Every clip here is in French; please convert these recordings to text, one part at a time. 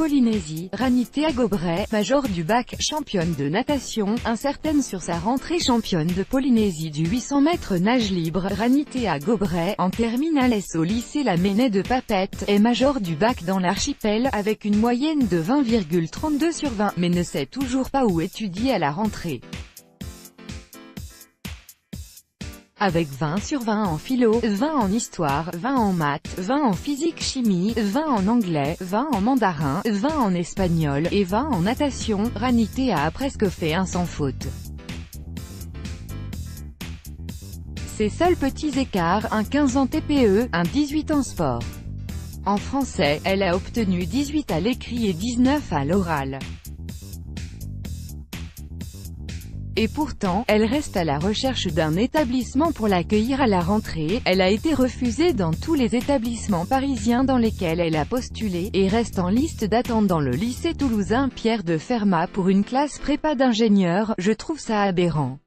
Polynésie, Ranitea Gobret, major du bac, championne de natation, incertaine sur sa rentrée. Championne de Polynésie du 800 mètres nage libre, Ranitea Gobret, en terminale S au lycée La Ménée de Papeete, est major du bac dans l'archipel, avec une moyenne de 20,32 sur 20, mais ne sait toujours pas où étudier à la rentrée. Avec 20 sur 20 en philo, 20 en histoire, 20 en maths, 20 en physique-chimie, 20 en anglais, 20 en mandarin, 20 en espagnol, et 20 en natation, Ranitea a presque fait un sans faute. Ses seuls petits écarts, un 15 en TPE, un 18 en sport. En français, elle a obtenu 18 à l'écrit et 19 à l'oral. Et pourtant, elle reste à la recherche d'un établissement pour l'accueillir à la rentrée. Elle a été refusée dans tous les établissements parisiens dans lesquels elle a postulé, et reste en liste d'attente dans le lycée toulousain Pierre de Fermat pour une classe prépa d'ingénieur. Je trouve ça aberrant.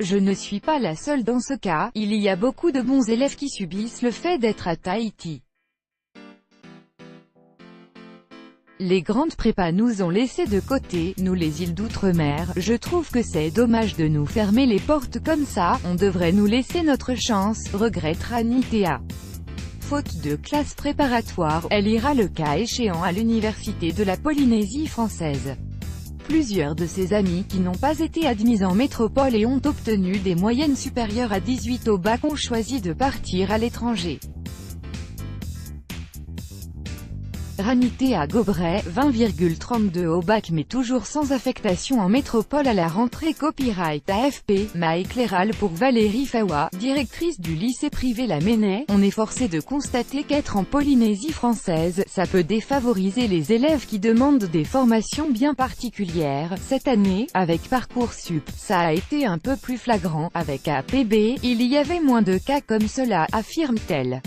Je ne suis pas la seule dans ce cas, il y a beaucoup de bons élèves qui subissent le fait d'être à Tahiti. Les grandes prépas nous ont laissés de côté, nous les îles d'outre-mer. Je trouve que c'est dommage de nous fermer les portes comme ça, on devrait nous laisser notre chance, regrette Ranitea. Faute de classe préparatoire, elle ira le cas échéant à l'université de la Polynésie française. Plusieurs de ses amis qui n'ont pas été admis en métropole et ont obtenu des moyennes supérieures à 18 au bac ont choisi de partir à l'étranger. Ranitea Gobret, 20,32 au bac mais toujours sans affectation en métropole à la rentrée. Copyright AFP, Mike Léral pour Valérie Fawa, directrice du lycée privé La Ménée. On est forcé de constater qu'être en Polynésie française, ça peut défavoriser les élèves qui demandent des formations bien particulières. Cette année, avec Parcoursup, ça a été un peu plus flagrant. Avec APB, il y avait moins de cas comme cela, affirme-t-elle.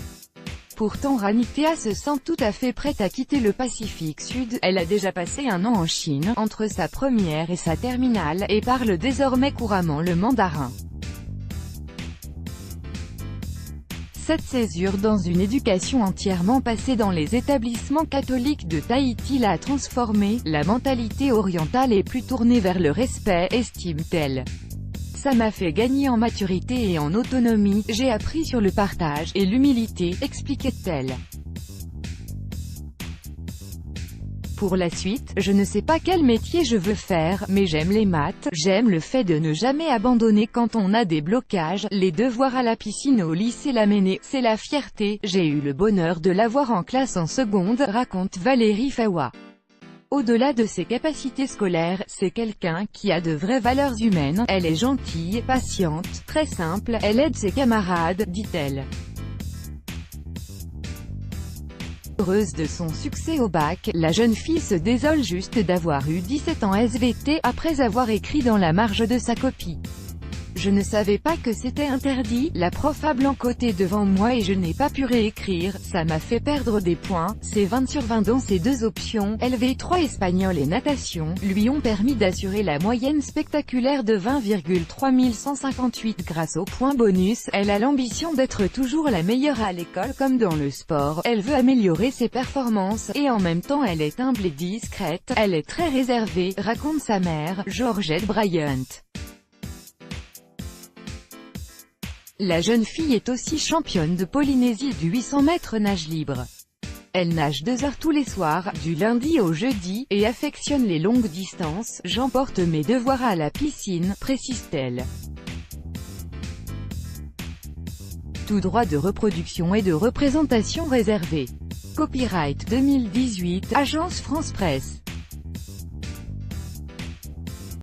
Pourtant Ranitea se sent tout à fait prête à quitter le Pacifique Sud. Elle a déjà passé un an en Chine, entre sa première et sa terminale, et parle désormais couramment le mandarin. Cette césure dans une éducation entièrement passée dans les établissements catholiques de Tahiti l'a transformée. La mentalité orientale est plus tournée vers le respect, estime-t-elle. Ça m'a fait gagner en maturité et en autonomie, j'ai appris sur le partage et l'humilité, expliquait-elle. Pour la suite, je ne sais pas quel métier je veux faire, mais j'aime les maths, j'aime le fait de ne jamais abandonner quand on a des blocages, les devoirs à la piscine au lycée La Ménée, c'est la fierté, j'ai eu le bonheur de l'avoir en classe en seconde, raconte Valérie Fawa. Au-delà de ses capacités scolaires, c'est quelqu'un qui a de vraies valeurs humaines, elle est gentille, patiente, très simple, elle aide ses camarades, dit-elle. Heureuse de son succès au bac, la jeune fille se désole juste d'avoir eu 17 ans SVT, après avoir écrit dans la marge de sa copie. Je ne savais pas que c'était interdit, la prof a blancoté devant moi et je n'ai pas pu réécrire, ça m'a fait perdre des points. Ces 20 sur 20 dans ces deux options, LV3 espagnol et natation, lui ont permis d'assurer la moyenne spectaculaire de 20,3158 grâce au point bonus. Elle a l'ambition d'être toujours la meilleure à l'école comme dans le sport, elle veut améliorer ses performances, et en même temps elle est humble et discrète, elle est très réservée, raconte sa mère, Georgette Bryant. La jeune fille est aussi championne de Polynésie du 800 mètres nage libre. Elle nage 2 heures tous les soirs, du lundi au jeudi, et affectionne les longues distances. J'emporte mes devoirs à la piscine, précise-t-elle. Tout droit de reproduction et de représentation réservé. Copyright 2018, Agence France Presse.